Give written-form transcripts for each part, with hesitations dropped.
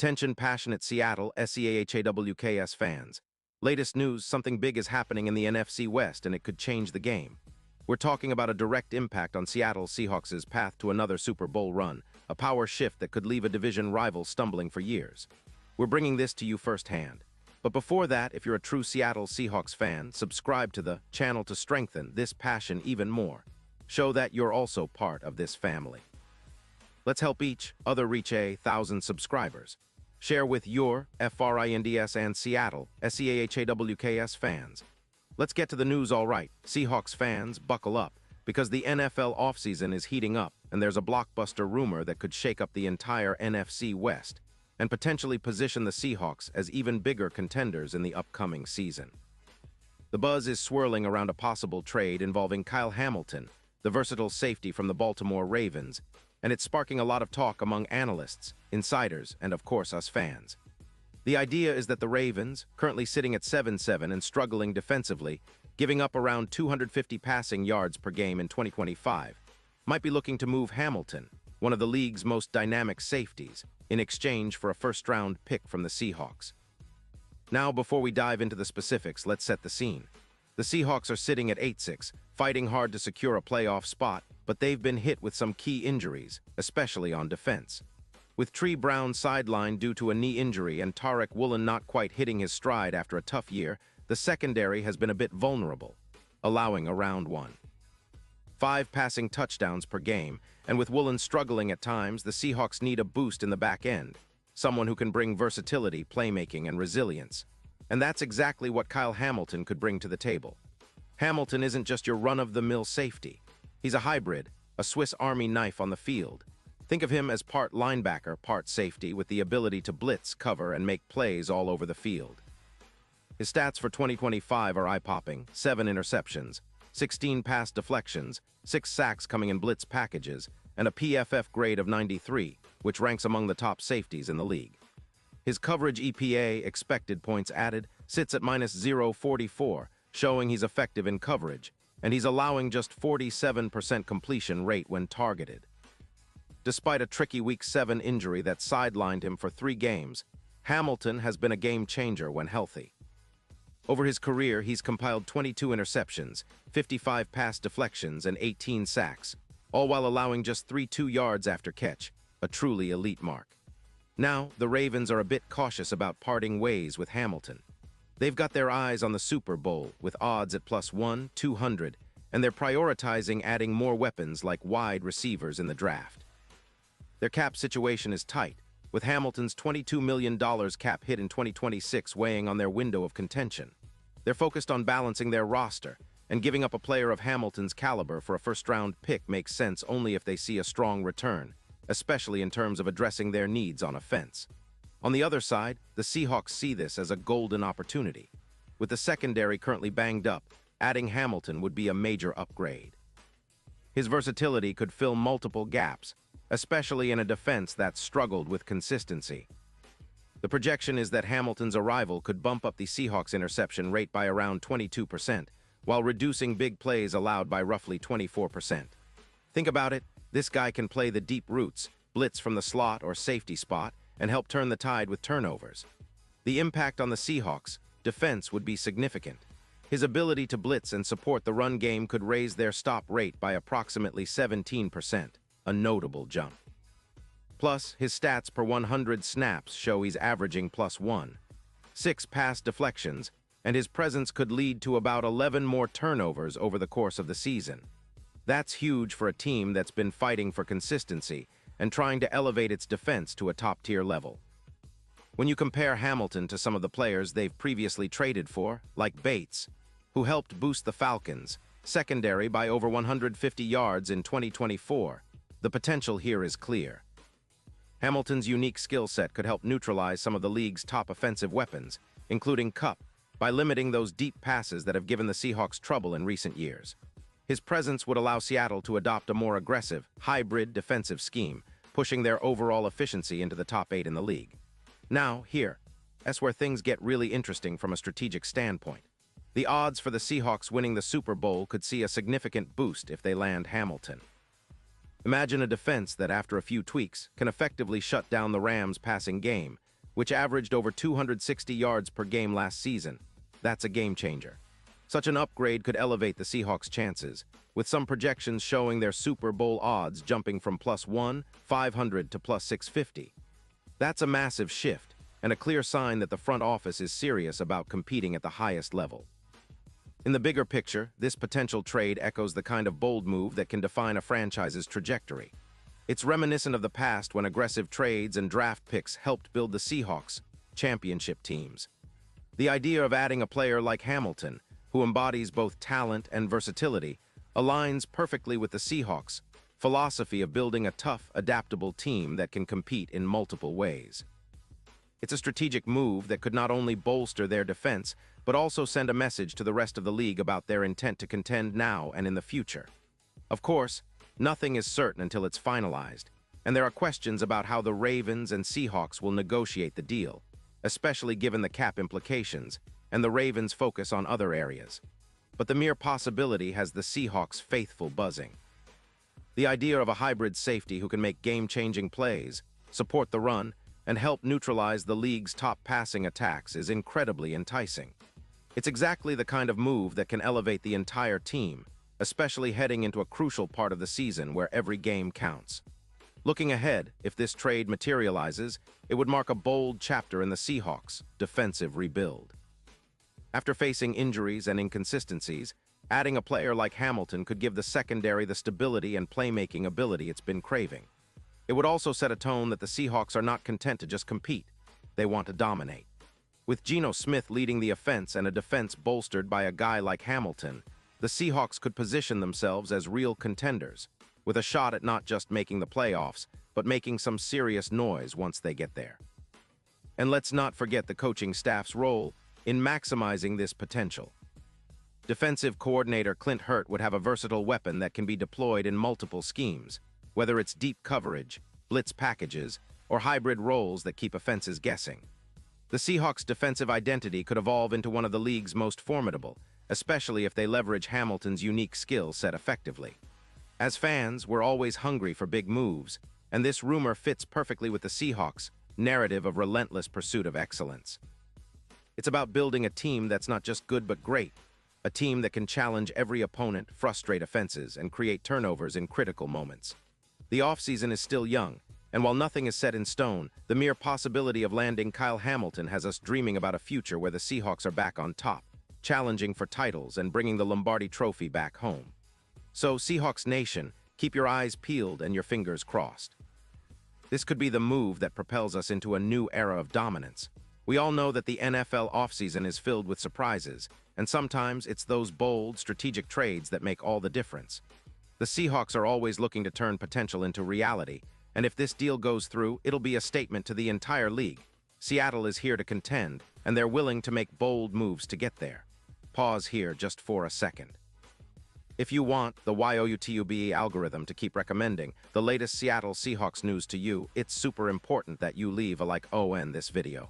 Attention passionate Seattle Seahawks fans. Latest news, something big is happening in the NFC West and it could change the game. We're talking about a direct impact on Seattle Seahawks' path to another Super Bowl run, a power shift that could leave a division rival stumbling for years. We're bringing this to you firsthand. But before that, if you're a true Seattle Seahawks fan, subscribe to the channel to strengthen this passion even more. Show that you're also part of this family. Let's help each other reach 1,000 subscribers. Share with your FRINDS and Seattle SEAHAWKS fans. Let's get to the news all right. Seahawks fans, buckle up, because the NFL offseason is heating up, and there's a blockbuster rumor that could shake up the entire NFC West and potentially position the Seahawks as even bigger contenders in the upcoming season. The buzz is swirling around a possible trade involving Kyle Hamilton, the versatile safety from the Baltimore Ravens, and it's sparking a lot of talk among analysts, insiders, and of course us fans. The idea is that the Ravens, currently sitting at 7-7 and struggling defensively, giving up around 250 passing yards per game in 2025, might be looking to move Hamilton, one of the league's most dynamic safeties, in exchange for a first-round pick from the Seahawks. Now, before we dive into the specifics, let's set the scene. The Seahawks are sitting at 8-6, fighting hard to secure a playoff spot, but they've been hit with some key injuries, especially on defense. With Tree Brown sidelined due to a knee injury and Tarek Woolen not quite hitting his stride after a tough year, the secondary has been a bit vulnerable, allowing around 1.5 passing touchdowns per game, and with Woolen struggling at times, the Seahawks need a boost in the back end, someone who can bring versatility, playmaking, and resilience. And that's exactly what Kyle Hamilton could bring to the table. Hamilton isn't just your run-of-the-mill safety. He's a hybrid, a Swiss Army knife on the field. Think of him as part linebacker, part safety, with the ability to blitz, cover, and make plays all over the field. His stats for 2025 are eye-popping: 7 interceptions, 16 pass deflections, 6 sacks coming in blitz packages, and a PFF grade of 93, which ranks among the top safeties in the league. His coverage EPA, expected points added, sits at -0.44, showing he's effective in coverage, and he's allowing just 47% completion rate when targeted. Despite a tricky Week 7 injury that sidelined him for 3 games, Hamilton has been a game-changer when healthy. Over his career, he's compiled 22 interceptions, 55 pass deflections, and 18 sacks, all while allowing just 2 yards after catch, a truly elite mark. Now, the Ravens are a bit cautious about parting ways with Hamilton. They've got their eyes on the Super Bowl, with odds at +1,200, and they're prioritizing adding more weapons like wide receivers in the draft. Their cap situation is tight, with Hamilton's $22 million cap hit in 2026 weighing on their window of contention. They're focused on balancing their roster, and giving up a player of Hamilton's caliber for a first-round pick makes sense only if they see a strong return, especially in terms of addressing their needs on offense. On the other side, the Seahawks see this as a golden opportunity. With the secondary currently banged up, adding Hamilton would be a major upgrade. His versatility could fill multiple gaps, especially in a defense that's struggled with consistency. The projection is that Hamilton's arrival could bump up the Seahawks' interception rate by around 22%, while reducing big plays allowed by roughly 24%. Think about it, this guy can play the deep routes, blitz from the slot or safety spot, and help turn the tide with turnovers. The impact on the Seahawks' defense would be significant. His ability to blitz and support the run game could raise their stop rate by approximately 17%, a notable jump. Plus, his stats per 100 snaps show he's averaging +1.6 pass deflections, and his presence could lead to about 11 more turnovers over the course of the season. That's huge for a team that's been fighting for consistency and trying to elevate its defense to a top-tier level. When you compare Hamilton to some of the players they've previously traded for, like Bates, who helped boost the Falcons' secondary by over 150 yards in 2024, the potential here is clear. Hamilton's unique skill set could help neutralize some of the league's top offensive weapons, including Kupp, by limiting those deep passes that have given the Seahawks trouble in recent years. His presence would allow Seattle to adopt a more aggressive, hybrid defensive scheme, pushing their overall efficiency into the top 8 in the league. Now, that's where things get really interesting from a strategic standpoint. The odds for the Seahawks winning the Super Bowl could see a significant boost if they land Hamilton. Imagine a defense that, after a few tweaks, can effectively shut down the Rams' passing game, which averaged over 260 yards per game last season. That's a game changer. Such an upgrade could elevate the Seahawks' chances, with some projections showing their Super Bowl odds jumping from +1,500 to +650. That's a massive shift, and a clear sign that the front office is serious about competing at the highest level. In the bigger picture, this potential trade echoes the kind of bold move that can define a franchise's trajectory. It's reminiscent of the past when aggressive trades and draft picks helped build the Seahawks' championship teams. The idea of adding a player like Hamilton, who embodies both talent and versatility, aligns perfectly with the Seahawks' philosophy of building a tough, adaptable team that can compete in multiple ways. It's a strategic move that could not only bolster their defense, but also send a message to the rest of the league about their intent to contend now and in the future. Of course, nothing is certain until it's finalized, and there are questions about how the Ravens and Seahawks will negotiate the deal, especially given the cap implications and the Ravens' focus on other areas. But the mere possibility has the Seahawks faithful buzzing. The idea of a hybrid safety who can make game-changing plays, support the run, and help neutralize the league's top passing attacks is incredibly enticing. It's exactly the kind of move that can elevate the entire team, especially heading into a crucial part of the season where every game counts. Looking ahead, if this trade materializes, it would mark a bold chapter in the Seahawks' defensive rebuild. After facing injuries and inconsistencies, adding a player like Hamilton could give the secondary the stability and playmaking ability it's been craving. It would also set a tone that the Seahawks are not content to just compete. They want to dominate. With Geno Smith leading the offense and a defense bolstered by a guy like Hamilton, the Seahawks could position themselves as real contenders, with a shot at not just making the playoffs, but making some serious noise once they get there. And let's not forget the coaching staff's role in maximizing this potential. Defensive coordinator Clint Hurt would have a versatile weapon that can be deployed in multiple schemes, whether it's deep coverage, blitz packages, or hybrid roles that keep offenses guessing. The Seahawks' defensive identity could evolve into one of the league's most formidable, especially if they leverage Hamilton's unique skill set effectively. As fans, we're always hungry for big moves, and this rumor fits perfectly with the Seahawks' narrative of relentless pursuit of excellence. It's about building a team that's not just good but great, a team that can challenge every opponent, frustrate offenses, and create turnovers in critical moments. The offseason is still young, and while nothing is set in stone, the mere possibility of landing Kyle Hamilton has us dreaming about a future where the Seahawks are back on top, challenging for titles and bringing the Lombardi Trophy back home. So, Seahawks Nation, keep your eyes peeled and your fingers crossed. This could be the move that propels us into a new era of dominance. We all know that the NFL offseason is filled with surprises, and sometimes it's those bold, strategic trades that make all the difference. The Seahawks are always looking to turn potential into reality, and if this deal goes through, it'll be a statement to the entire league. Seattle is here to contend, and they're willing to make bold moves to get there. Pause here just for a second. If you want the YouTube algorithm to keep recommending the latest Seattle Seahawks news to you, it's super important that you leave a like on this video.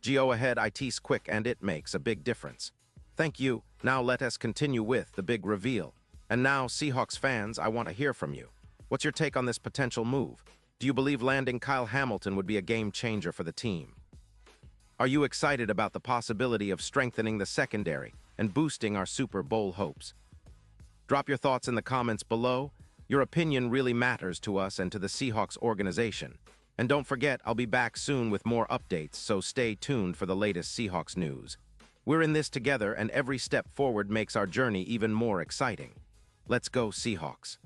Go ahead, it's quick and it makes a big difference. Thank you. Now let us continue with the big reveal. And now, Seahawks fans, I want to hear from you. What's your take on this potential move? Do you believe landing Kyle Hamilton would be a game changer for the team? Are you excited about the possibility of strengthening the secondary and boosting our Super Bowl hopes? Drop your thoughts in the comments below. Your opinion really matters to us and to the Seahawks organization. And don't forget, I'll be back soon with more updates, so stay tuned for the latest Seahawks news. We're in this together, and every step forward makes our journey even more exciting. Let's go, Seahawks.